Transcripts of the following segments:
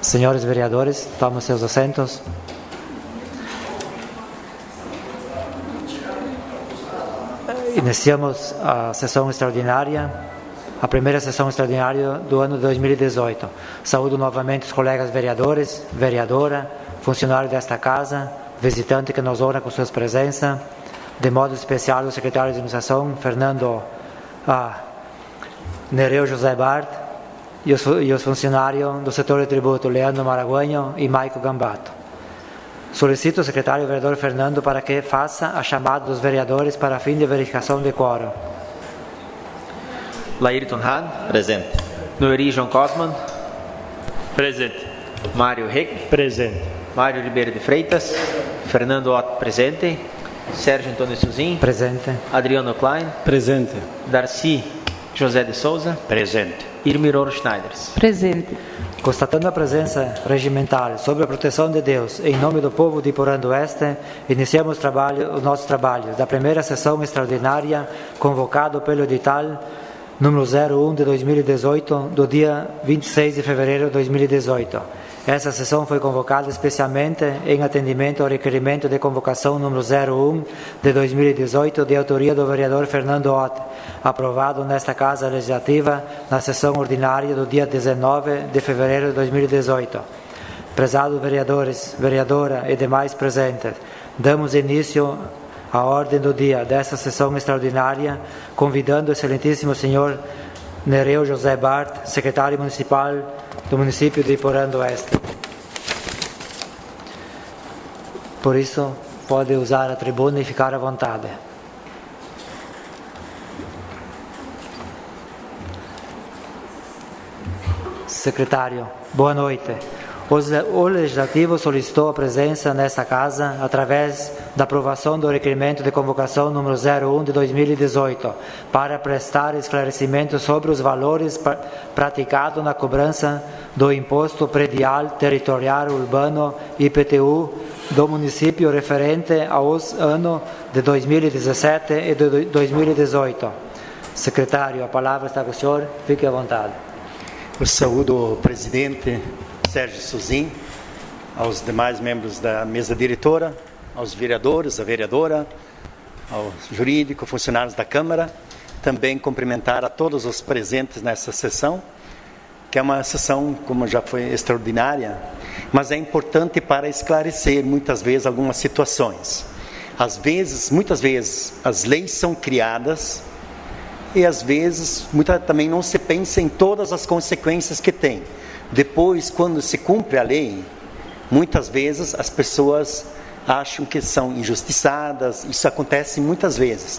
Senhores vereadores, tomem seus assentos. Iniciamos a sessão extraordinária, a primeira sessão extraordinária do ano de 2018. Saúdo novamente os colegas vereadores, vereadora, funcionários desta casa, visitante que nos honra com sua presença, de modo especial o secretário de administração, Fernando Nereu José Bart, e os funcionários do setor de tributo, Leandro Maraguenho e Maico Gambato. Solicito ao secretário vereador Fernando para que faça a chamada dos vereadores para fim de verificação de quórum. Laírton Hahn. Presente. Noeri João Cosman. Presente. Mário Reck. Presente. Mário Ribeiro de Freitas. Fernando Otto, presente. Sérgio Antônio Suzin. Presente. Adriano Klein. Presente. Darcy José de Souza. Presente. Irmiror Schneiders. Presente. Constatando a presença regimental sobre a proteção de Deus, em nome do povo de Iporã do Oeste, iniciamos os nossos trabalhos da primeira sessão extraordinária convocado pelo edital número 01 de 2018, do dia 26 de fevereiro de 2018. Essa sessão foi convocada especialmente em atendimento ao requerimento de convocação número 01 de 2018, de autoria do vereador Fernando Ott, aprovado nesta Casa Legislativa na sessão ordinária do dia 19 de fevereiro de 2018. Prezados vereadores, vereadora e demais presentes, damos início à ordem do dia desta sessão extraordinária, convidando o excelentíssimo senhor Nereu José Bart, secretário municipal do município de Iporã do Oeste. Por isso, pode usar a tribuna e ficar à vontade. Secretário, boa noite. O Legislativo solicitou a presença nesta Casa através da aprovação do requerimento de convocação número 01 de 2018 para prestar esclarecimento sobre os valores praticados na cobrança do Imposto Predial Territorial Urbano IPTU do município referente aos anos de 2017 e de 2018. Secretário, a palavra está com o senhor, fique à vontade. Eu saúdo o presidente Sérgio Suzin, aos demais membros da mesa diretora, aos vereadores, a vereadora, ao jurídico, funcionários da Câmara. Também cumprimentar a todos os presentes nessa sessão, que é uma sessão, como já foi, extraordinária, mas é importante para esclarecer muitas vezes algumas situações. Muitas vezes, as leis são criadas e às vezes também não se pensa em todas as consequências que tem. Depois, quando se cumpre a lei, muitas vezes as pessoas acham que são injustiçadas. Isso acontece muitas vezes.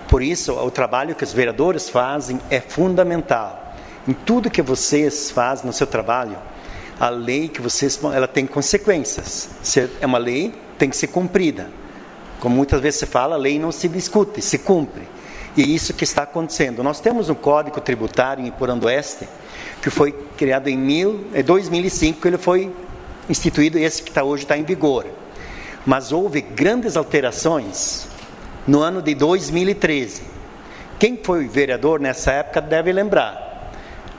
Por isso, o trabalho que os vereadores fazem é fundamental. Em tudo que vocês fazem no seu trabalho, a lei que ela tem consequências. Se é uma lei, tem que ser cumprida. Como muitas vezes se fala, a lei não se discute, se cumpre. E é isso que está acontecendo. Nós temos um Código Tributário em Iporã do Oeste, que foi criado em 2005, ele foi instituído, esse que hoje está em vigor. Mas houve grandes alterações no ano de 2013. Quem foi vereador nessa época deve lembrar.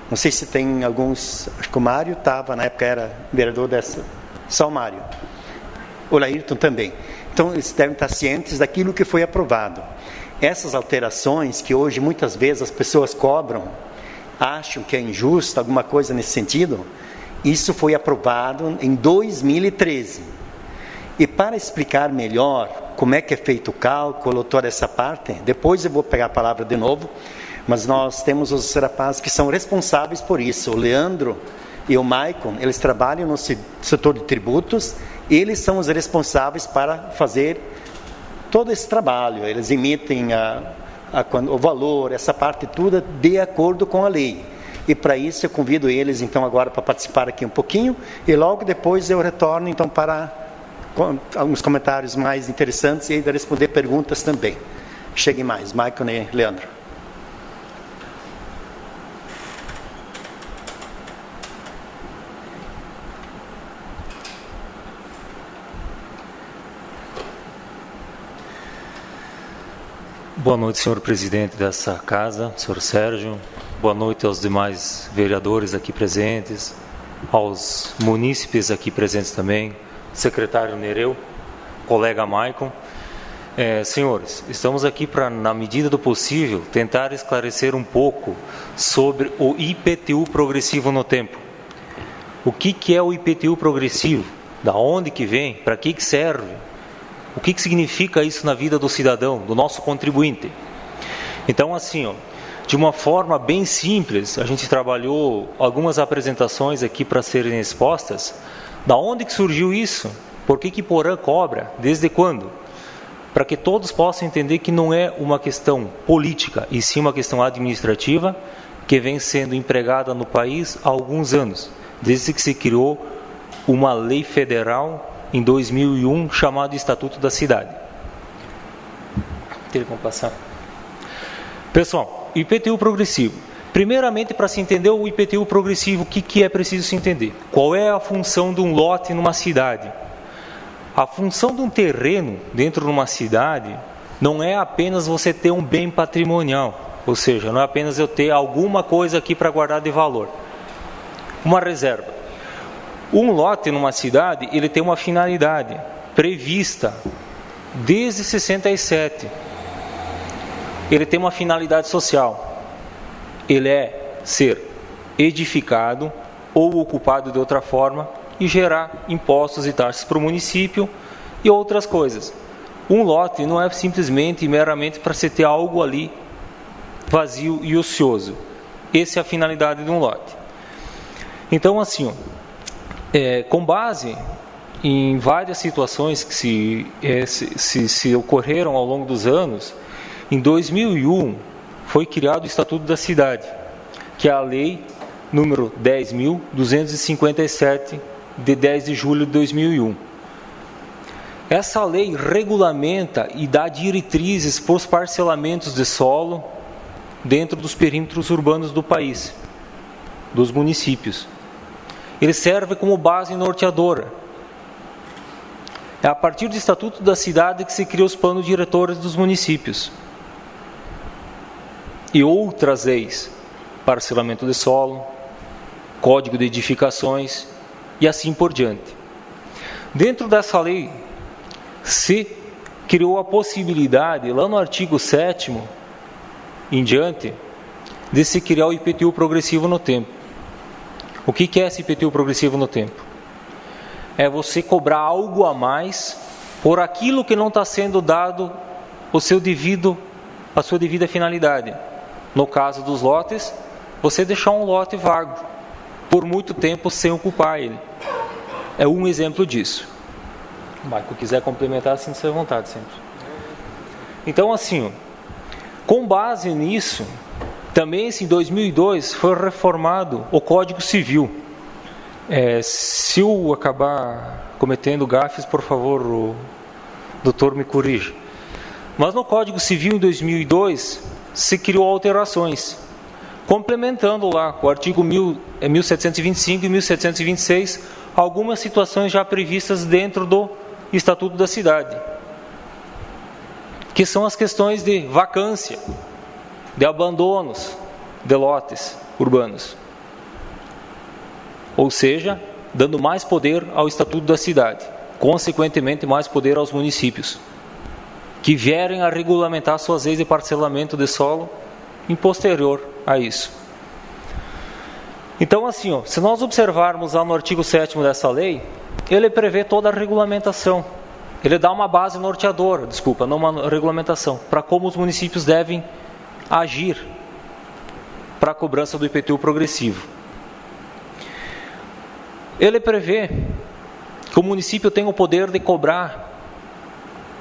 Não sei se tem alguns, acho que o Mário estava, na época era vereador dessa, só o Mário. O Laírton também. Então eles devem estar cientes daquilo que foi aprovado. Essas alterações que hoje muitas vezes as pessoas cobram, acham que é injusto, alguma coisa nesse sentido, isso foi aprovado em 2013. E para explicar melhor como é que é feito o cálculo, toda essa parte, depois eu vou pegar a palavra de novo, mas nós temos os rapazes que são responsáveis por isso. O Leandro e o Maicon, eles trabalham no setor de tributos, eles são os responsáveis para fazer todo esse trabalho. Eles emitem o valor, essa parte toda, de acordo com a lei. E para isso eu convido eles então agora para participar aqui um pouquinho, e logo depois eu retorno então para alguns comentários mais interessantes e ainda responder perguntas também. Cheguem mais, Maicon e Leandro. Boa noite, senhor presidente dessa casa, senhor Sérgio. Boa noite aos demais vereadores aqui presentes, aos munícipes aqui presentes também, secretário Nereu, colega Maicon. Senhores, estamos aqui para, na medida do possível, tentar esclarecer um pouco sobre o IPTU progressivo no tempo. O que é o IPTU progressivo? Da onde que vem? Para que serve? O que significa isso na vida do cidadão, do nosso contribuinte? Então, assim, de uma forma bem simples, a gente trabalhou algumas apresentações aqui para serem expostas. Da onde que surgiu isso? Por que Porã cobra? Desde quando? Para que todos possam entender que não é uma questão política, e sim uma questão administrativa, que vem sendo empregada no país há alguns anos, desde que se criou uma lei federal em 2001, chamada Estatuto da Cidade. Tem como passar? Pessoal, IPTU progressivo. Primeiramente, para se entender o IPTU progressivo, o que é preciso se entender? Qual é a função de um lote numa cidade? A função de um terreno dentro de uma cidade não é apenas você ter um bem patrimonial, ou seja, não é apenas eu ter alguma coisa aqui para guardar de valor. Uma reserva. Um lote numa cidade, ele tem uma finalidade prevista desde 67. Ele tem uma finalidade social. Ele é ser edificado ou ocupado de outra forma e gerar impostos e taxas para o município e outras coisas. Um lote não é simplesmente e meramente para você ter algo ali vazio e ocioso. Essa é a finalidade de um lote. Então, assim, com base em várias situações que se ocorreram ao longo dos anos, em 2001 foi criado o Estatuto da Cidade, que é a lei número 10.257, de 10 de julho de 2001. Essa lei regulamenta e dá diretrizes para os parcelamentos de solo dentro dos perímetros urbanos do país, dos municípios. Ele serve como base norteadora. É a partir do Estatuto da Cidade que se cria os planos diretores dos municípios. E outras leis, parcelamento de solo, Código de Edificações e assim por diante. Dentro dessa lei, se criou a possibilidade, lá no artigo 7º em diante, de se criar o IPTU progressivo no tempo. O que é esse IPTU progressivo no tempo? É você cobrar algo a mais por aquilo que não está sendo dado a sua devida finalidade. No caso dos lotes, você deixar um lote vago por muito tempo sem ocupar ele. É um exemplo disso. O Marco quiser complementar, sinta-se à vontade sempre. Então, assim, com base nisso, também em 2002 foi reformado o Código Civil. Se eu acabar cometendo gafes, por favor, o doutor me corrija. Mas no Código Civil, em 2002, se criou alterações, complementando lá com o artigo 1725 e 1726, algumas situações já previstas dentro do Estatuto da Cidade, que são as questões de vacância, de abandonos de lotes urbanos. Ou seja, dando mais poder ao Estatuto da Cidade, consequentemente mais poder aos municípios, que vierem a regulamentar suas leis de parcelamento de solo em posterior a isso. Então, assim, se nós observarmos lá no artigo 7º dessa lei, ele prevê toda a regulamentação. Ele dá uma base norteadora, não uma regulamentação, para como os municípios devem agir para a cobrança do IPTU progressivo. Ele prevê que o município tem o poder de cobrar,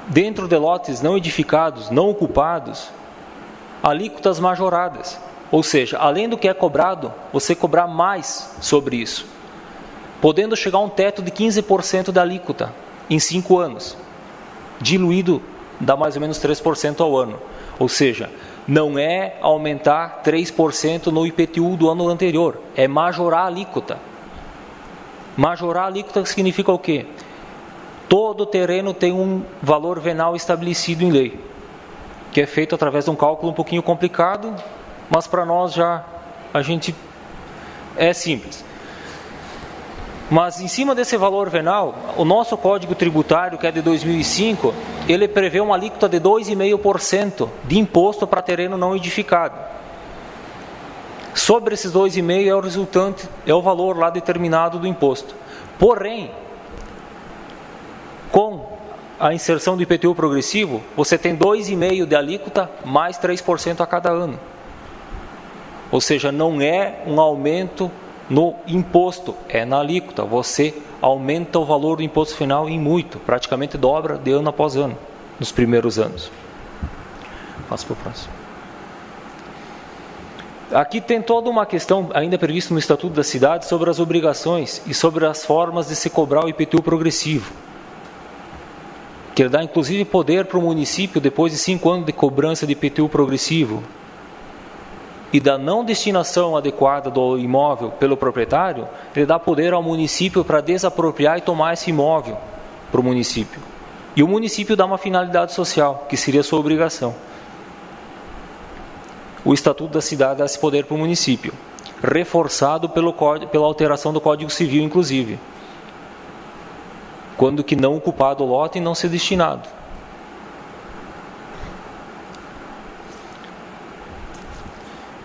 dentro de lotes não edificados, não ocupados, alíquotas majoradas. Ou seja, além do que é cobrado, você cobrar mais sobre isso, podendo chegar a um teto de 15% da alíquota em 5 anos. Diluído, dá mais ou menos 3% ao ano. Ou seja, não é aumentar 3% no IPTU do ano anterior, é majorar a alíquota. Majorar a alíquota significa o quê? Todo terreno tem um valor venal estabelecido em lei, que é feito através de um cálculo um pouquinho complicado, mas para nós é simples. Mas em cima desse valor venal, o nosso Código Tributário, que é de 2005, ele prevê uma alíquota de 2,5% de imposto para terreno não edificado. Sobre esses 2,5% é o resultante, é o valor lá determinado do imposto. Porém, com a inserção do IPTU progressivo, você tem 2,5% de alíquota mais 3% a cada ano. Ou seja, não é um aumento no imposto, é na alíquota. Você aumenta o valor do imposto final em muito, praticamente dobra de ano após ano, nos primeiros anos. Passo para o próximo. Aqui tem toda uma questão, ainda prevista no Estatuto da Cidade, sobre as obrigações e sobre as formas de se cobrar o IPTU progressivo. Que ele dá inclusive poder para o município, depois de 5 anos de cobrança de IPTU progressivo, e da não destinação adequada do imóvel pelo proprietário, ele dá poder ao município para desapropriar e tomar esse imóvel para o município. E o município dá uma finalidade social, que seria a sua obrigação. O Estatuto da Cidade dá esse poder para o município, reforçado pela alteração do Código Civil, inclusive, quando que não ocupado o lote e não ser destinado.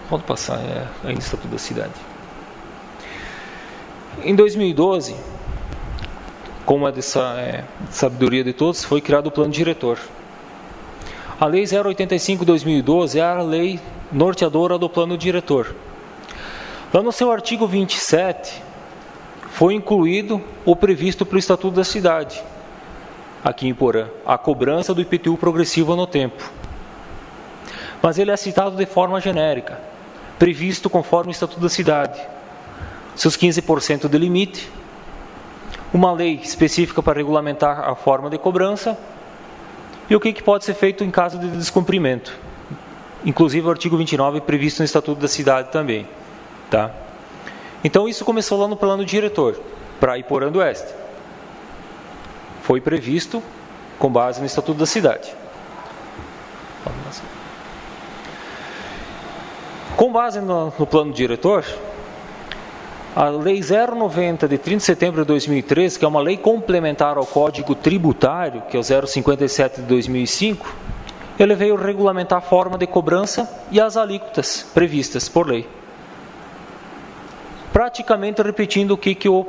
Pode passar, ainda Estatuto da Cidade. Em 2012, como é dessa sabedoria de todos, foi criado o Plano Diretor. A Lei 085/2012 é a lei norteadora do Plano Diretor. Lá no seu artigo 27, foi incluído o previsto para o Estatuto da Cidade, aqui em Porã, a cobrança do IPTU progressivo no tempo. Mas ele é citado de forma genérica, previsto conforme o Estatuto da Cidade. Seus 15% de limite, uma lei específica para regulamentar a forma de cobrança e o que pode ser feito em caso de descumprimento. Inclusive o artigo 29 previsto no Estatuto da Cidade também. Tá? Então isso começou lá no Plano Diretor, para Iporã do Oeste. Foi previsto com base no Estatuto da Cidade. Com base no Plano Diretor, a Lei 090 de 30 de setembro de 2013, que é uma lei complementar ao Código Tributário, que é o 057 de 2005, ele veio regulamentar a forma de cobrança e as alíquotas previstas por lei. Praticamente repetindo o que o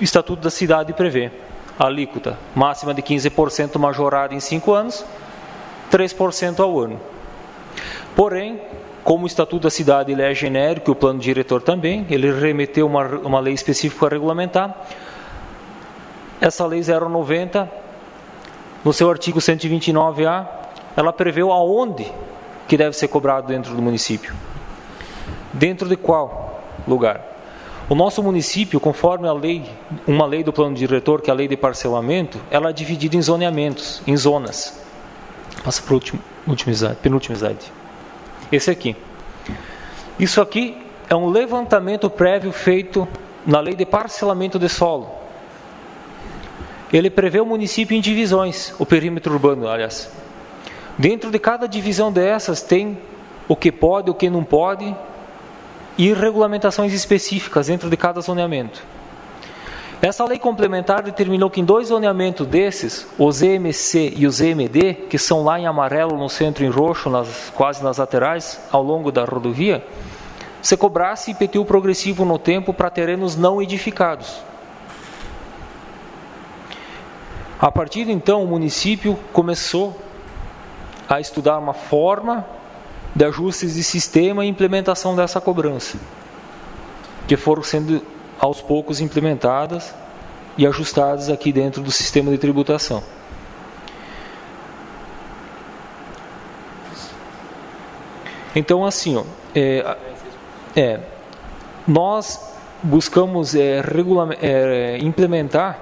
Estatuto da Cidade prevê. A alíquota máxima de 15% majorada em 5 anos, 3% ao ano. Porém, como o Estatuto da Cidade ele é genérico, o Plano Diretor também, ele remeteu uma lei específica para regulamentar. Essa Lei 090, no seu artigo 129A, ela preveu aonde que deve ser cobrado dentro do município. Dentro de qual lugar? O nosso município, conforme uma lei do Plano Diretor, que é a lei de parcelamento, ela é dividida em zoneamentos, em zonas. Passa para a penúltima slide. Esse aqui. Isso aqui é um levantamento prévio feito na lei de parcelamento de solo. Ele prevê o município em divisões, o perímetro urbano, aliás. Dentro de cada divisão dessas tem o que pode, o que não pode e regulamentações específicas dentro de cada zoneamento. Essa lei complementar determinou que em 2 zoneamentos desses, o ZMC e o ZMD, que são lá em amarelo, no centro em roxo, quase nas laterais, ao longo da rodovia, você cobrasse IPTU progressivo no tempo para terrenos não edificados. A partir de então, o município começou a estudar uma forma de ajustes de sistema e implementação dessa cobrança, que foram sendo aos poucos implementadas e ajustadas aqui dentro do sistema de tributação. Então, assim, nós buscamos implementar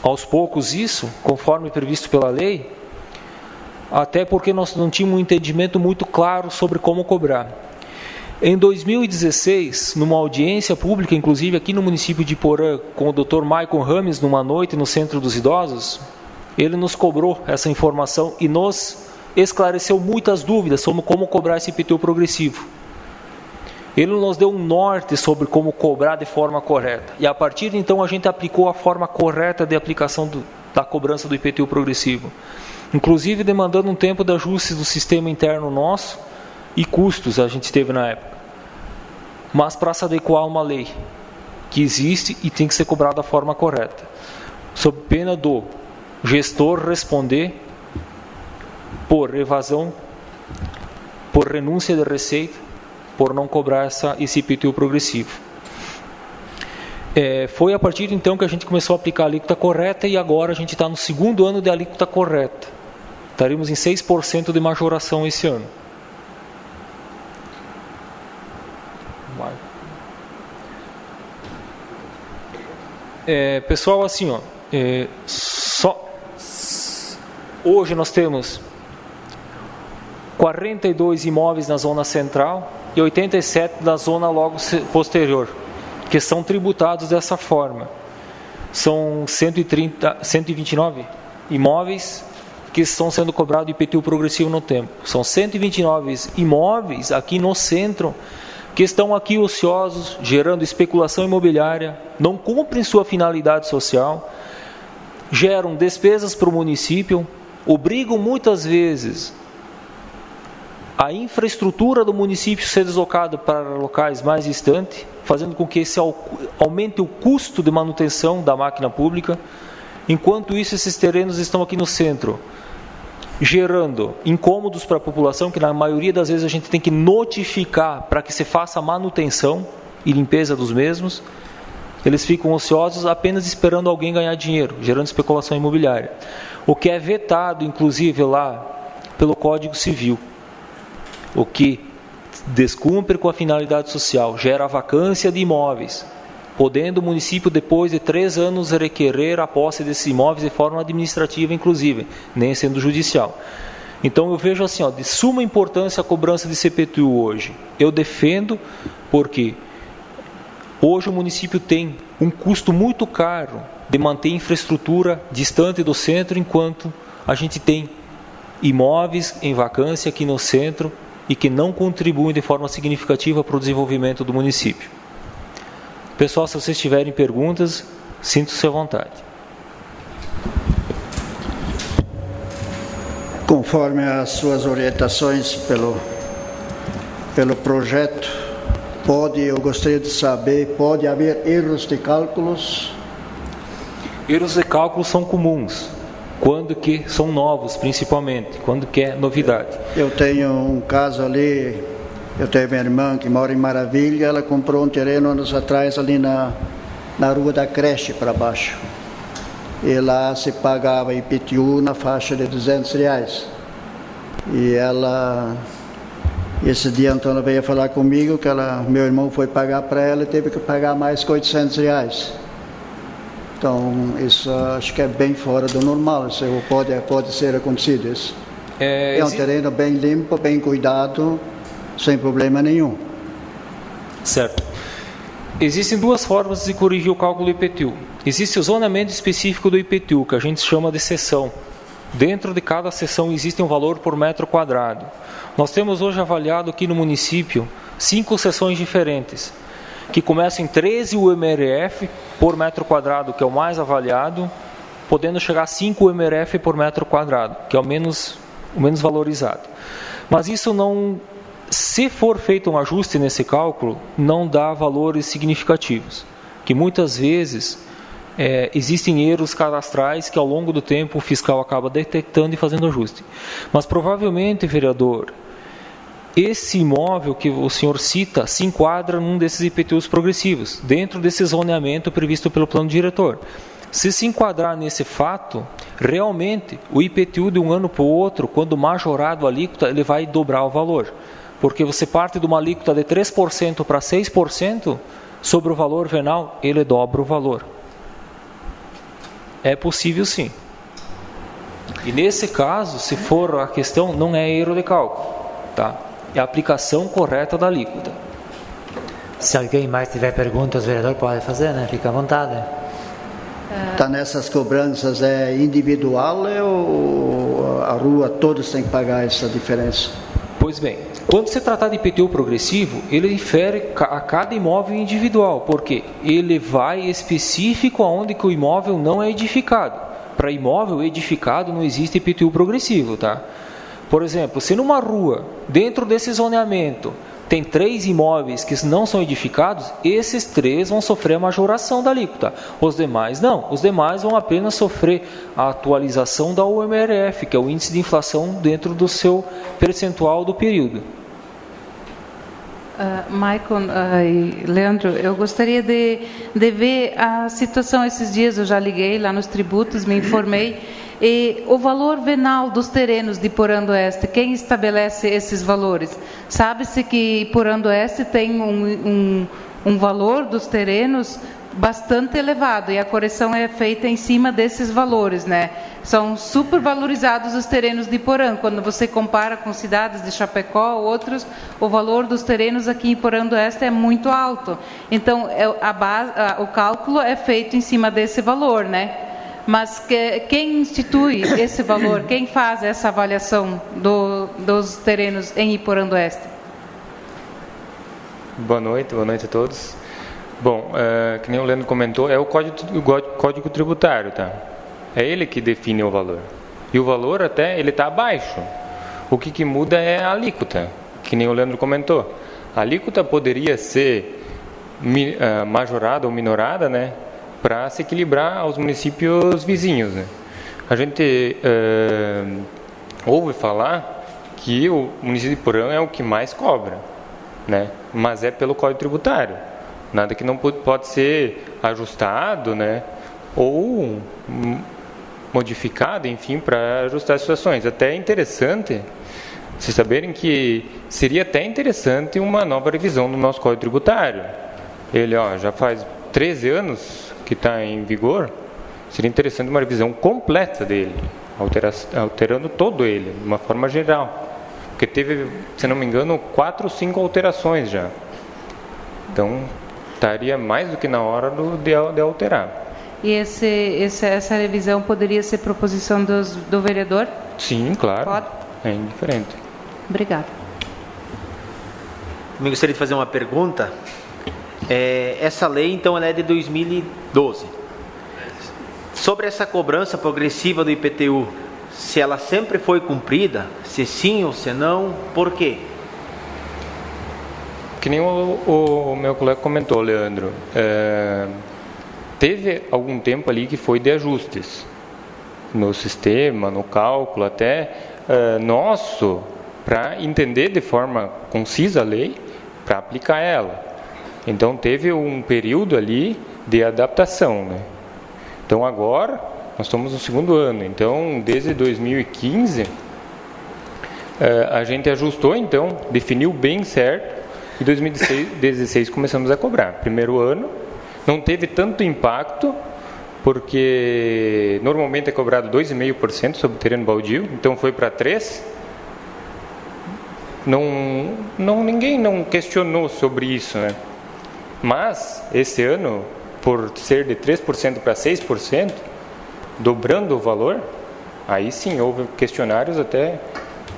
aos poucos isso, conforme previsto pela lei, até porque nós não tínhamos um entendimento muito claro sobre como cobrar. Em 2016, numa audiência pública, inclusive aqui no município de Iporã, com o Dr. Maicon Rames, numa noite no Centro dos Idosos, ele nos cobrou essa informação e nos esclareceu muitas dúvidas sobre como cobrar esse IPTU progressivo. ele nos deu um norte sobre como cobrar de forma correta. E a partir de então a gente aplicou a forma correta de aplicação da cobrança do IPTU progressivo. Inclusive demandando um tempo de ajuste do sistema interno nosso e custos a gente teve na época. Mas para se adequar a uma lei que existe e tem que ser cobrada da forma correta. Sob pena do gestor responder por evasão, por renúncia de receita, por não cobrar esse IPTU progressivo. Foi a partir de então que a gente começou a aplicar a alíquota correta e agora a gente está no segundo ano de alíquota correta. Estaremos em 6% de majoração esse ano. Pessoal, assim, ó, hoje nós temos 42 imóveis na zona central e 87 na zona logo posterior, que são tributados dessa forma. São 129 imóveis que estão sendo cobrados IPTU progressivo no tempo. São 129 imóveis aqui no centro que estão aqui ociosos, gerando especulação imobiliária, não cumprem sua finalidade social, geram despesas para o município, obrigam muitas vezes a infraestrutura do município ser deslocada para locais mais distantes, fazendo com que esse aumente o custo de manutenção da máquina pública. Enquanto isso, esses terrenos estão aqui no centro, gerando incômodos para a população, que na maioria das vezes a gente tem que notificar para que se faça a manutenção e limpeza dos mesmos. Eles ficam ociosos apenas esperando alguém ganhar dinheiro, gerando especulação imobiliária. O que é vetado, inclusive, lá pelo Código Civil. O que descumpre com a finalidade social, gera vacância de imóveis, podendo o município, depois de 3 anos, requerer a posse desses imóveis de forma administrativa, inclusive, nem sendo judicial. Então eu vejo assim, ó, de suma importância a cobrança de CPTU hoje. Eu defendo porque hoje o município tem um custo muito caro de manter infraestrutura distante do centro, enquanto a gente tem imóveis em vacância aqui no centro e que não contribuem de forma significativa para o desenvolvimento do município. Pessoal, se vocês tiverem perguntas, sintam-se à vontade. Conforme as suas orientações pelo projeto, eu gostaria de saber, pode haver erros de cálculos? Erros de cálculo são comuns, quando que são novos, principalmente, quando que é novidade. Eu tenho um caso ali, eu tenho minha irmã que mora em Maravilha, ela comprou um terreno anos atrás ali na rua da creche para baixo. E lá se pagava IPTU na faixa de R$200. E ela, esse dia então ela veio falar comigo que meu irmão foi pagar para ela e teve que pagar mais que R$800. Então, isso acho que é bem fora do normal, isso pode ser acontecido isso. É um terreno bem limpo, bem cuidado, sem problema nenhum. Certo. Existem 2 formas de corrigir o cálculo do IPTU. Existe o zonamento específico do IPTU, que a gente chama de seção. Dentro de cada seção existe um valor por metro quadrado. Nós temos hoje avaliado aqui no município 5 seções diferentes, que começam em 13 UMRF por metro quadrado, que é o mais avaliado, podendo chegar a 5 UMRF por metro quadrado, que é o menos valorizado. Mas isso não, se for feito um ajuste nesse cálculo, não dá valores significativos, que muitas vezes existem erros cadastrais que ao longo do tempo o fiscal acaba detectando e fazendo ajuste. Mas provavelmente, vereador, esse imóvel que o senhor cita se enquadra num desses IPTUs progressivos, dentro desse zoneamento previsto pelo plano diretor. Se enquadrar nesse fato, realmente o IPTU de um ano para o outro, quando majorado a alíquota, ele vai dobrar o valor. Porque você parte de uma alíquota de 3% para 6%, sobre o valor venal, ele dobra o valor. É possível sim. E nesse caso, se for a questão, não é erro de cálculo, tá? É a aplicação correta da alíquota. Se alguém mais tiver perguntas, o vereador pode fazer, né? Fica à vontade. Tá nessas cobranças individual ou a rua todos têm que pagar essa diferença? Pois bem, Quando se tratar de IPTU progressivo, ele infere a cada imóvel individual, porque ele vai específico aonde que o imóvel não é edificado. Para imóvel edificado não existe IPTU progressivo, tá? Por exemplo, se numa rua, dentro desse zoneamento, tem 3 imóveis que não são edificados, esses 3 vão sofrer a majoração da alíquota. Os demais não. Os demais vão apenas sofrer a atualização da UMRF, que é o índice de inflação dentro do seu percentual do período. Maicon e Leandro, eu gostaria de ver a situação esses dias. Eu já liguei lá nos tributos, me informei. E o valor venal dos terrenos de Iporã do Oeste, quem estabelece esses valores? Sabe-se que Iporã do Oeste tem um valor dos terrenos bastante elevado, e a correção é feita em cima desses valores, né? São supervalorizados os terrenos de Iporã. Quando você compara com cidades de Chapecó ou outros, o valor dos terrenos aqui em Iporã do Oeste é muito alto. Então, o cálculo é feito em cima desse valor, né? Mas quem institui esse valor, quem faz essa avaliação dos terrenos em Iporã do Oeste? Boa noite a todos. Bom, que nem o Leandro comentou, é o código tributário, tá? É ele que define o valor. E o valor até, ele está abaixo. O que muda é a alíquota, que nem o Leandro comentou. A alíquota poderia ser majorada ou minorada, né? Para se equilibrar aos municípios vizinhos, né? A gente ouve falar que o município de Iporã é o que mais cobra, né? Mas é pelo Código Tributário. Nada que não pode ser ajustado, né? Ou modificado, enfim, para ajustar as situações. Até é interessante vocês saberem que seria até interessante uma nova revisão do nosso Código Tributário. Ele já faz 13 anos que está em vigor. Seria interessante uma revisão completa dele, alterando todo ele, de uma forma geral. Porque teve, se não me engano, 4 ou 5 alterações já. Então, estaria mais do que na hora de alterar. E essa revisão poderia ser proposição do vereador? Sim, claro. Pode? É indiferente. Obrigada. Eu gostaria de fazer uma pergunta. Essa lei, então, ela é de 2012. Sobre essa cobrança progressiva do IPTU, se ela sempre foi cumprida, se sim ou se não, por quê? Que nem o meu colega comentou, Leandro, teve algum tempo ali que foi de ajustes no sistema, no cálculo, até nosso, para entender de forma concisa a lei, para aplicar ela. Então teve um período ali de adaptação, né? Então agora nós estamos no 2º ano, então desde 2015 a gente ajustou, então definiu bem certo. Em 2016 começamos a cobrar. Primeiro ano, não teve tanto impacto, porque normalmente é cobrado 2,5% sobre o terreno baldio, então foi para 3%. Ninguém não questionou sobre isso, né? Mas, esse ano, por ser de 3% para 6%, dobrando o valor, aí sim houve questionários até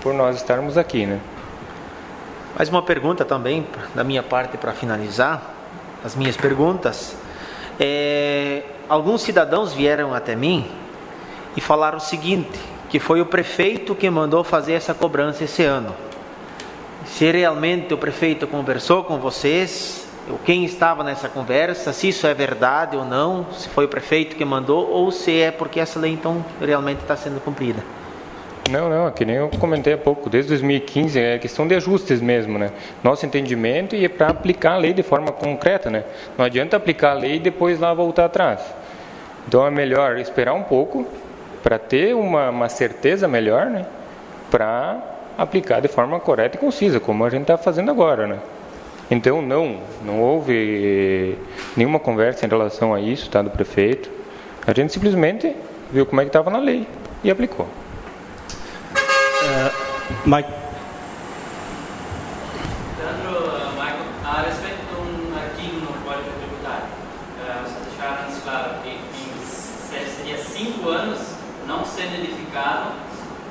por nós estarmos aqui, né? Mais uma pergunta também, da minha parte, para finalizar as minhas perguntas. Alguns cidadãos vieram até mim e falaram o seguinte, que foi o prefeito que mandou fazer essa cobrança esse ano. Se realmente o prefeito conversou com vocês, quem estava nessa conversa, se isso é verdade ou não, se foi o prefeito que mandou, ou se é porque essa lei, então, realmente está sendo cumprida. Não, é que nem eu comentei há pouco, desde 2015 é questão de ajustes mesmo, né? Nosso entendimento e é para aplicar a lei de forma concreta, né? Não adianta aplicar a lei e depois lá voltar atrás. Então é melhor esperar um pouco para ter uma certeza melhor, né? Para aplicar de forma correta e concisa, como a gente está fazendo agora, né? Então não houve nenhuma conversa em relação a isso, tá, do prefeito. A gente simplesmente viu como é que estava na lei e aplicou. Mike. Leandro, Michael, a respeito de um artigo no Código Tributário, vocês deixaram antes claro que seria 5 anos não sendo edificado,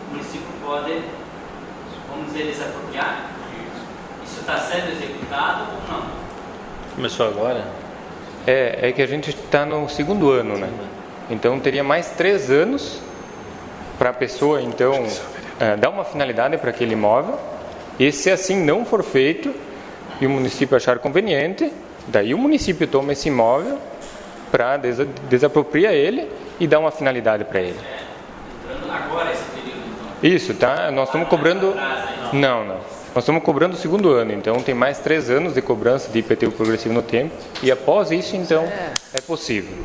o município pode, vamos dizer, desapropriar Isso está sendo executado ou não? Começou agora? É que a gente está no segundo ano, né? Então teria mais 3 anos para a pessoa, então, dar uma finalidade para aquele imóvel. E se assim não for feito, e o município achar conveniente, daí o município toma esse imóvel para desapropriar ele e dar uma finalidade para ele. Entrando agora esse período, então? Isso, tá? Nós estamos cobrando... Não. Nós estamos cobrando o segundo ano, então tem mais 3 anos de cobrança de IPTU progressivo no tempo, e após isso, então, é possível.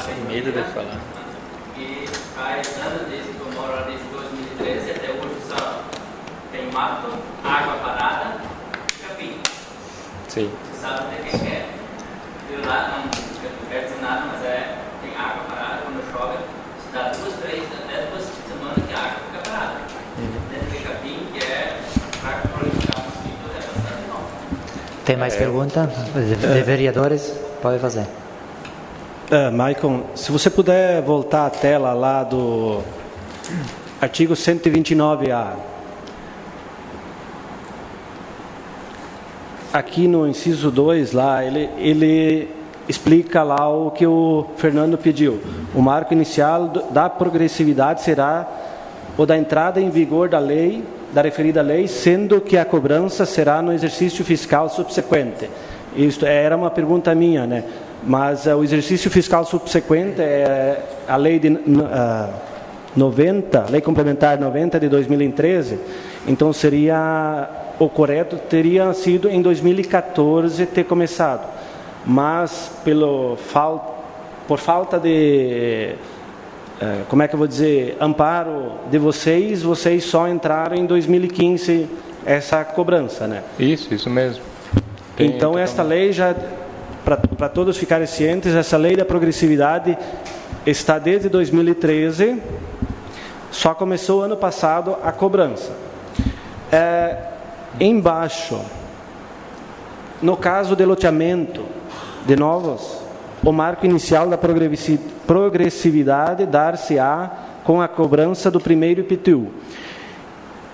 Sem medo de falar. E faz anos desde que eu moro lá desde 2013 até hoje só tem mato, água parada e capim. Sim. Você sabe até quem é. Eu lá não quero dizer nada, mas tem água parada quando chove. Se dá 2, 3, até 2 semanas que a água fica parada. Dentro de capim, que é para prolificar mosquitos, é bastante bom. Tem mais pergunta? De vereadores? Pode fazer. Maicon, se você puder voltar à tela lá do artigo 129A. Aqui no inciso 2, lá, ele explica lá o que o Fernando pediu. O marco inicial da progressividade será o da entrada em vigor da lei, da referida lei, sendo que a cobrança será no exercício fiscal subsequente. Isto era uma pergunta minha, né? Mas o exercício fiscal subsequente é a lei de 90, lei complementar 90 de 2013, então seria o correto teria sido em 2014 ter começado, mas por falta de como é que eu vou dizer, amparo de vocês só entraram em 2015 essa cobrança, né? Isso mesmo. Então esta lei já, para todos ficarem cientes, essa lei da progressividade está desde 2013, só começou ano passado a cobrança. Embaixo, no caso de loteamento de novos, o marco inicial da progressividade dar-se-á com a cobrança do primeiro IPTU.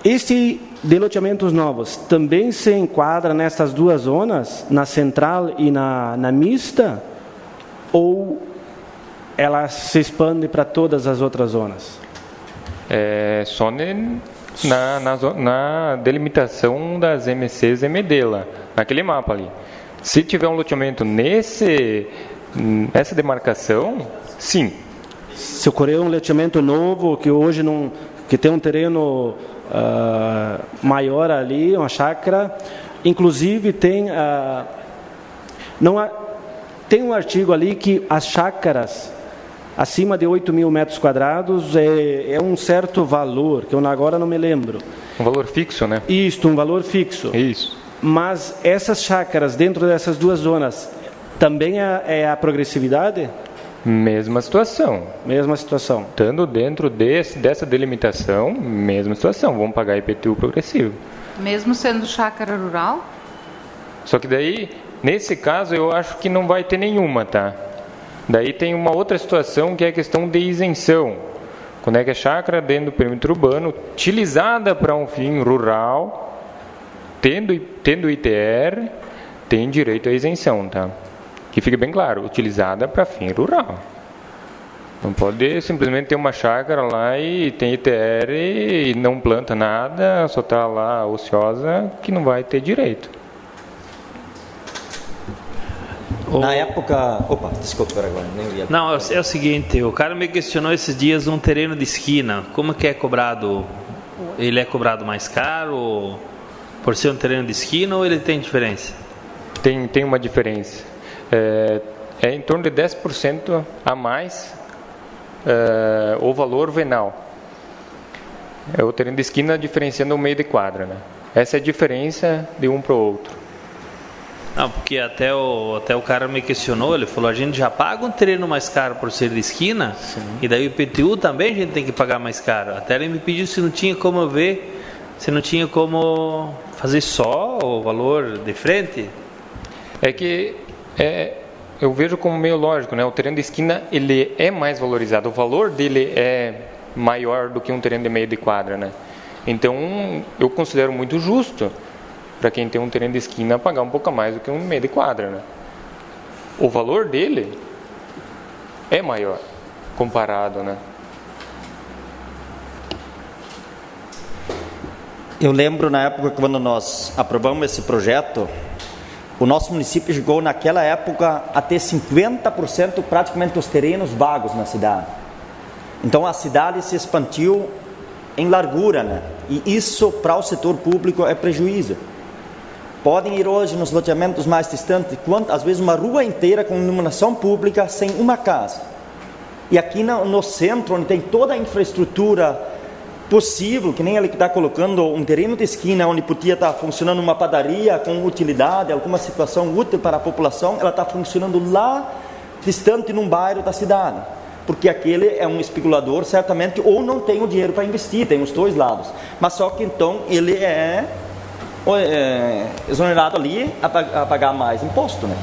Este de loteamentos novos também se enquadra nessas duas zonas, na central e na mista, ou ela se expande para todas as outras zonas? Só na delimitação das MCs e MD lá, naquele mapa ali. Se tiver um loteamento nessa demarcação, sim. Se ocorrer um loteamento novo, que hoje que tem um terreno maior ali, uma chácara, inclusive tem tem um artigo ali que as chácaras acima de 8.000 metros quadrados é um certo valor, que eu agora não me lembro. Um valor fixo, né? Isto, um valor fixo. Isso. Mas essas chácaras dentro dessas duas zonas também é a progressividade? Mesma situação. Mesma situação. Estando dentro dessa delimitação, mesma situação. Vamos pagar IPTU progressivo. Mesmo sendo chácara rural? Só que daí, nesse caso, eu acho que não vai ter nenhuma, tá? Daí tem uma outra situação que é a questão de isenção. Quando é que a chácara dentro do perímetro urbano, utilizada para um fim rural, tendo ITR, tem direito à isenção, tá? Que fique bem claro, utilizada para fim rural. Não pode simplesmente ter uma chácara lá e tem ITR e não planta nada, só está lá ociosa, que não vai ter direito. Na época... Opa, desculpa agora. Não, é o seguinte, o cara me questionou esses dias um terreno de esquina. Como que é cobrado? Ele é cobrado mais caro por ser um terreno de esquina ou ele tem diferença? Tem uma diferença. É em torno de 10% a mais o valor venal. É o terreno de esquina diferenciando o meio de quadra, né? Essa é a diferença de um para o outro. Não, porque até o cara me questionou, ele falou, a gente já paga um terreno mais caro por ser de esquina, sim, e daí o IPTU também a gente tem que pagar mais caro. Até ele me pediu se não tinha como ver, se não tinha como fazer só o valor de frente. É que eu vejo como meio lógico, né? O terreno de esquina ele é mais valorizado, o valor dele é maior do que um terreno de meio de quadra, né? Então, eu considero muito justo para quem tem um terreno de esquina pagar um pouco a mais do que um meio de quadra, né? O valor dele é maior comparado, né? Eu lembro na época quando nós aprovamos esse projeto, o nosso município chegou naquela época a ter 50% praticamente dos terrenos vagos na cidade. Então a cidade se expandiu em largura, né? E isso para o setor público é prejuízo. Podem ir hoje nos loteamentos mais distantes, às vezes uma rua inteira com iluminação pública sem uma casa. E aqui no centro, onde tem toda a infraestrutura possível, que nem ele que está colocando um terreno de esquina onde podia estar funcionando uma padaria com utilidade, alguma situação útil para a população, ela está funcionando lá distante num bairro da cidade, porque aquele é um especulador certamente, ou não tem o dinheiro para investir, tem os dois lados, mas só que então ele é exonerado ali a pagar mais imposto, né?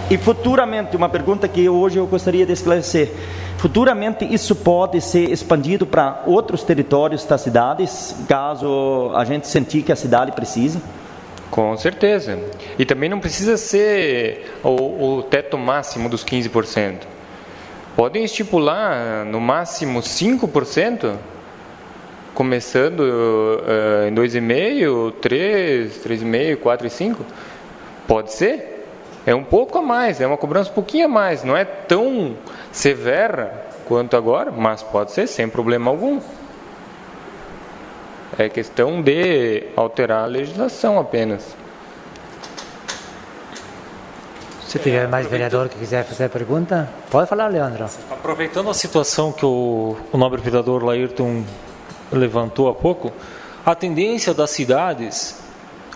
E futuramente, uma pergunta que hoje eu gostaria de esclarecer, futuramente isso pode ser expandido para outros territórios das cidades, caso a gente sentir que a cidade precise? Com certeza. E também não precisa ser o teto máximo dos 15%. Podem estipular no máximo 5%, começando em 2,5%, 3%, 3,5%, 4% e 5%. Pode ser. É um pouco a mais, é uma cobrança um pouquinho a mais. Não é tão severa quanto agora, mas pode ser sem problema algum. É questão de alterar a legislação apenas. Se tiver mais vereador que quiser fazer a pergunta, pode falar, Leandro. Aproveitando a situação que o nobre vereador Laírton levantou há pouco, a tendência das cidades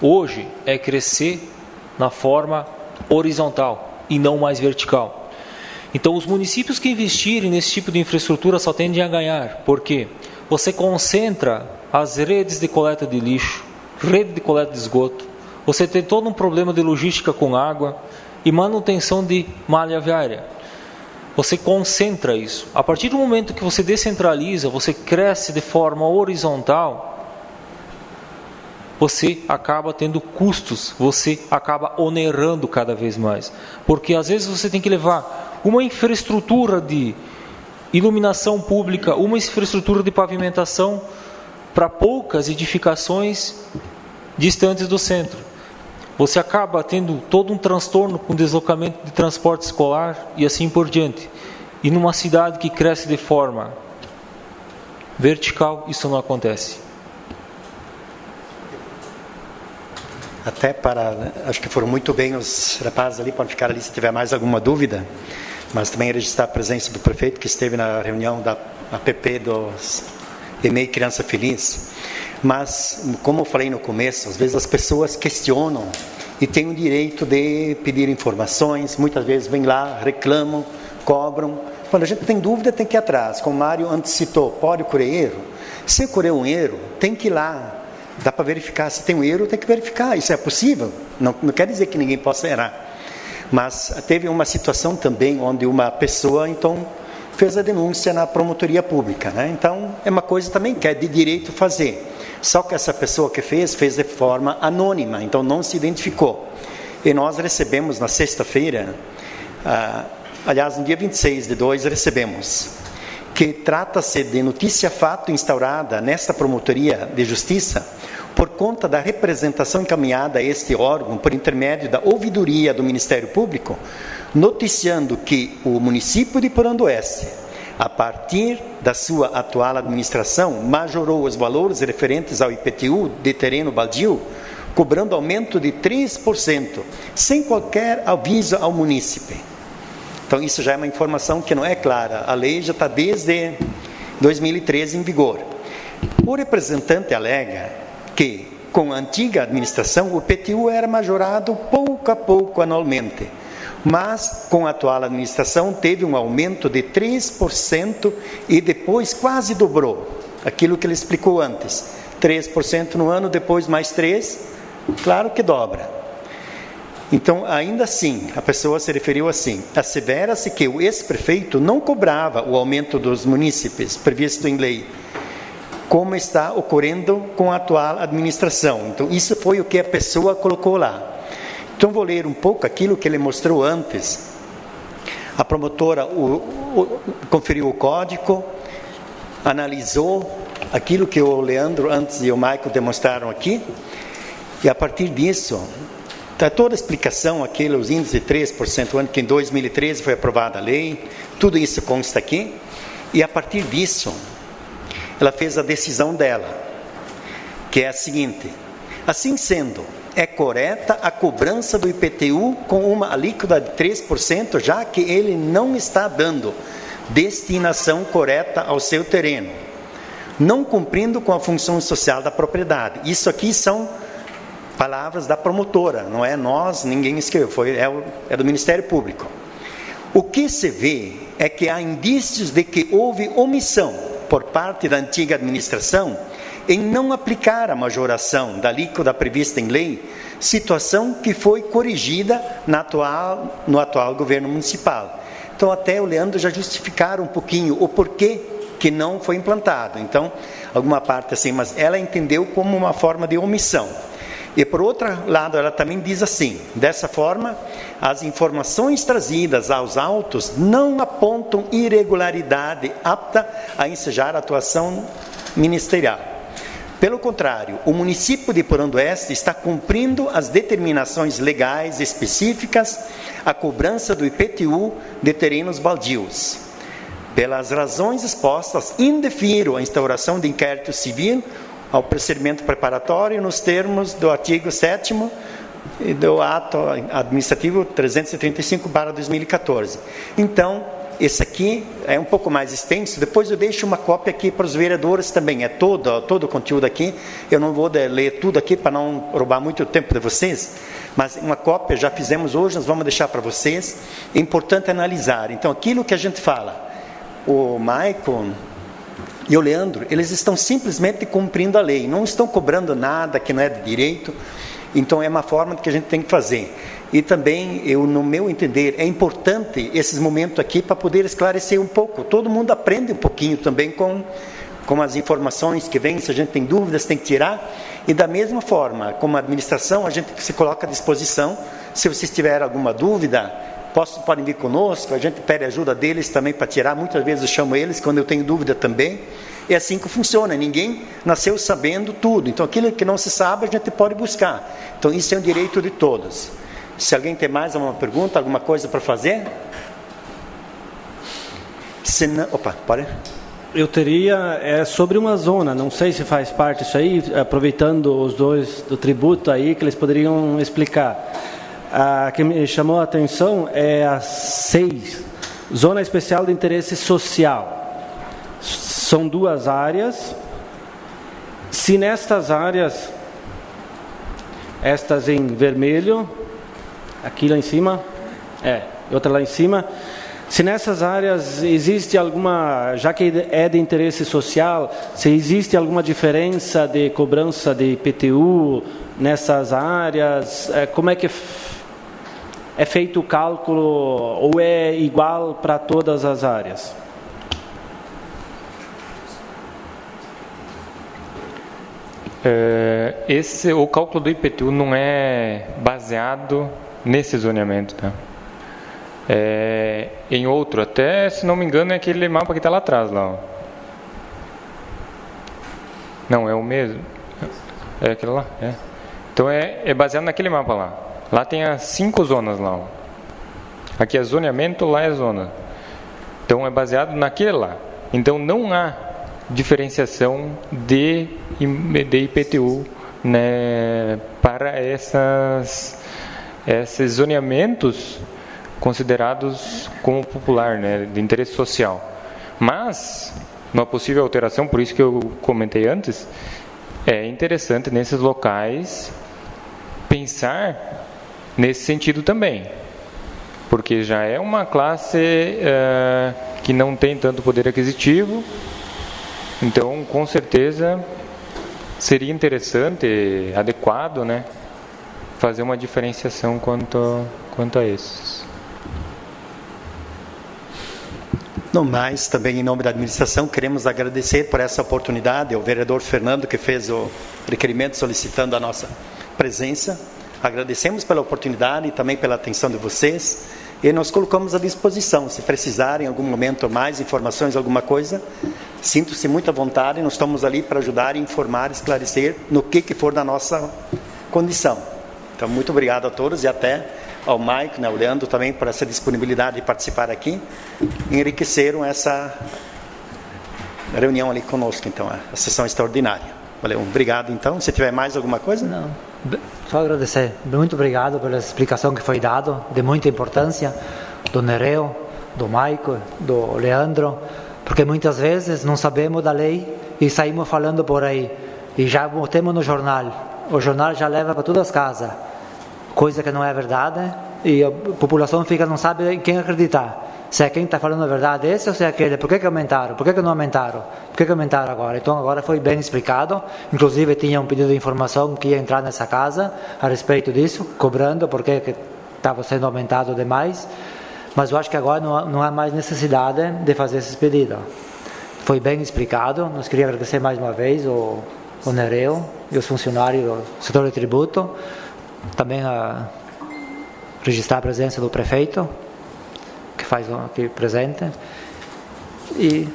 hoje é crescer na forma horizontal e não mais vertical. Então, os municípios que investirem nesse tipo de infraestrutura só tendem a ganhar. Por quê? Você concentra as redes de coleta de lixo, rede de coleta de esgoto, você tem todo um problema de logística com água e manutenção de malha viária. Você concentra isso. A partir do momento que você descentraliza, você cresce de forma horizontal, você acaba tendo custos, você acaba onerando cada vez mais. Porque às vezes você tem que levar uma infraestrutura de iluminação pública, uma infraestrutura de pavimentação para poucas edificações distantes do centro. Você acaba tendo todo um transtorno com deslocamento de transporte escolar e assim por diante. E numa cidade que cresce de forma vertical, isso não acontece. Até acho que foram muito bem os rapazes ali, podem ficar ali se tiver mais alguma dúvida, mas também registrar a presença do prefeito que esteve na reunião da APP dos EMEI Criança Feliz. Mas, como eu falei no começo, às vezes as pessoas questionam e têm o direito de pedir informações, muitas vezes vêm lá, reclamam, cobram. Quando a gente tem dúvida, tem que ir atrás. Como o Mário antes citou, pode ocorrer erro? Se ocorrer um erro, tem que ir lá. Dá para verificar, se tem um erro, tem que verificar, isso é possível, não quer dizer que ninguém possa errar, mas teve uma situação também onde uma pessoa então fez a denúncia na promotoria pública, né? Então é uma coisa também que é de direito fazer, só que essa pessoa que fez de forma anônima, então não se identificou, e nós recebemos na sexta-feira, aliás no dia 26/2 recebemos, que trata-se de notícia-fato instaurada nesta promotoria de justiça por conta da representação encaminhada a este órgão por intermédio da ouvidoria do Ministério Público, noticiando que o município de Porã do Oeste, a partir da sua atual administração, majorou os valores referentes ao IPTU de terreno baldio, cobrando aumento de 3%, sem qualquer aviso ao munícipe. Então, isso já é uma informação que não é clara. A lei já está desde 2013 em vigor. O representante alega que, com a antiga administração, o IPTU era majorado pouco a pouco anualmente. Mas, com a atual administração, teve um aumento de 3% e depois quase dobrou. Aquilo que ele explicou antes. 3% no ano, depois mais 3%, claro que dobra. Então, ainda assim, a pessoa se referiu assim, assevera-se que o ex-prefeito não cobrava o aumento dos munícipes previsto em lei, como está ocorrendo com a atual administração. Então, isso foi o que a pessoa colocou lá. Então, vou ler um pouco aquilo que ele mostrou antes. A promotora conferiu o código, analisou aquilo que o Leandro antes e o Michael demonstraram aqui, e a partir disso, está toda a explicação, os índices de 3%, ano que em 2013 foi aprovada a lei, tudo isso consta aqui, e a partir disso, ela fez a decisão dela, que é a seguinte: assim sendo, é correta a cobrança do IPTU com uma alíquota de 3%, já que ele não está dando destinação correta ao seu terreno, não cumprindo com a função social da propriedade. Isso aqui são palavras da promotora, não é nós, ninguém escreveu, é do Ministério Público. O que se vê é que há indícios de que houve omissão por parte da antiga administração em não aplicar a majoração da alíquota prevista em lei, situação que foi corrigida no atual governo municipal. Então, até o Leandro já justificaram um pouquinho o porquê que não foi implantado. Então, alguma parte assim, mas ela entendeu como uma forma de omissão. E, por outro lado, ela também diz assim: dessa forma, as informações trazidas aos autos não apontam irregularidade apta a ensejar a atuação ministerial. Pelo contrário, o município de Porão do Oeste está cumprindo as determinações legais específicas à cobrança do IPTU de terrenos baldios. Pelas razões expostas, indefiro a instauração de inquérito civil ao procedimento preparatório nos termos do artigo 7º do ato administrativo 335/2014. Então, esse aqui é um pouco mais extenso, depois eu deixo uma cópia aqui para os vereadores também, é todo o conteúdo aqui, eu não vou ler tudo aqui para não roubar muito tempo de vocês, mas uma cópia já fizemos hoje, nós vamos deixar para vocês, é importante analisar. Então, aquilo que a gente fala, o Michael e o Leandro, eles estão simplesmente cumprindo a lei, não estão cobrando nada que não é de direito, então é uma forma que a gente tem que fazer. E também, no meu entender, é importante esses momentos aqui para poder esclarecer um pouco. Todo mundo aprende um pouquinho também com as informações que vêm, se a gente tem dúvidas, tem que tirar. E da mesma forma, como administração, a gente se coloca à disposição. Se vocês tiverem alguma dúvida, podem vir conosco, a gente pede ajuda deles também para tirar. Muitas vezes eu chamo eles quando eu tenho dúvida também. É assim que funciona, ninguém nasceu sabendo tudo. Então, aquilo que não se sabe, a gente pode buscar. Então, isso é um direito de todos. Se alguém tem mais alguma pergunta, alguma coisa para fazer? Se não, pode? Eu teria sobre uma zona, não sei se faz parte disso aí, aproveitando os dois do tributo aí, que eles poderiam explicar. A que me chamou a atenção é a 6, Zona Especial de Interesse Social. São 2 áreas. Se nestas áreas, estas em vermelho, aqui lá em cima, outra lá em cima, se nessas áreas existe alguma, já que é de interesse social, se existe alguma diferença de cobrança de IPTU nessas áreas, como é que é feito o cálculo, ou é igual para todas as áreas? O cálculo do IPTU não é baseado nesse zoneamento, tá? Em outro, até se não me engano é aquele mapa que está lá atrás lá, ó. Não, é o mesmo, é aquele lá, então é baseado naquele mapa lá. Lá tem as 5 zonas lá, ó. Aqui é zoneamento, lá é zona, então é baseado naquele lá. Então não há diferenciação de IPTU, né, para esses zoneamentos considerados como popular, né, de interesse social. Mas, numa possível alteração, por isso que eu comentei antes, é interessante nesses locais pensar nesse sentido também, porque já é uma classe que não tem tanto poder aquisitivo, então, com certeza, seria interessante, adequado, né, fazer uma diferenciação quanto a esses. No mais, também em nome da administração, queremos agradecer por essa oportunidade ao vereador Fernando, que fez o requerimento solicitando a nossa presença. Agradecemos pela oportunidade e também pela atenção de vocês. E nos colocamos à disposição. Se precisarem em algum momento mais informações, alguma coisa, sinto-se muito à vontade. Nós estamos ali para ajudar, informar, esclarecer no que for da nossa condição. Então, muito obrigado a todos e até ao Maico, né, ao Leandro também por essa disponibilidade de participar aqui. Enriqueceram essa reunião ali conosco, então, a sessão extraordinária. Valeu, obrigado então. Se tiver mais alguma coisa? Não, só agradecer. Muito obrigado pela explicação que foi dada, de muita importância, do Nereu, do Maico, do Leandro, porque muitas vezes não sabemos da lei e saímos falando por aí, e já botamos no jornal, o jornal já leva para todas as casas, coisa que não é verdade, e a população não sabe em quem acreditar. Se é quem está falando a verdade esse ou se é aquele. Por que aumentaram? Por que não aumentaram? Por que aumentaram agora? Então agora foi bem explicado. Inclusive tinha um pedido de informação que ia entrar nessa casa a respeito disso, cobrando porque estava sendo aumentado demais. Mas eu acho que agora não há mais necessidade de fazer esses pedidos. Foi bem explicado. Nós queríamos agradecer mais uma vez o Nereu e os funcionários do setor de tributo. Também registrar a presença do prefeito, que faz aqui presente, e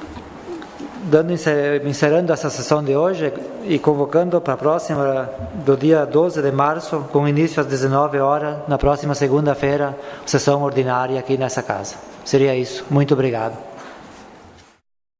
encerrando essa sessão de hoje e convocando para a próxima, do dia 12 de março, com início às 19 horas, na próxima segunda-feira, sessão ordinária aqui nessa casa. Seria isso. Muito obrigado.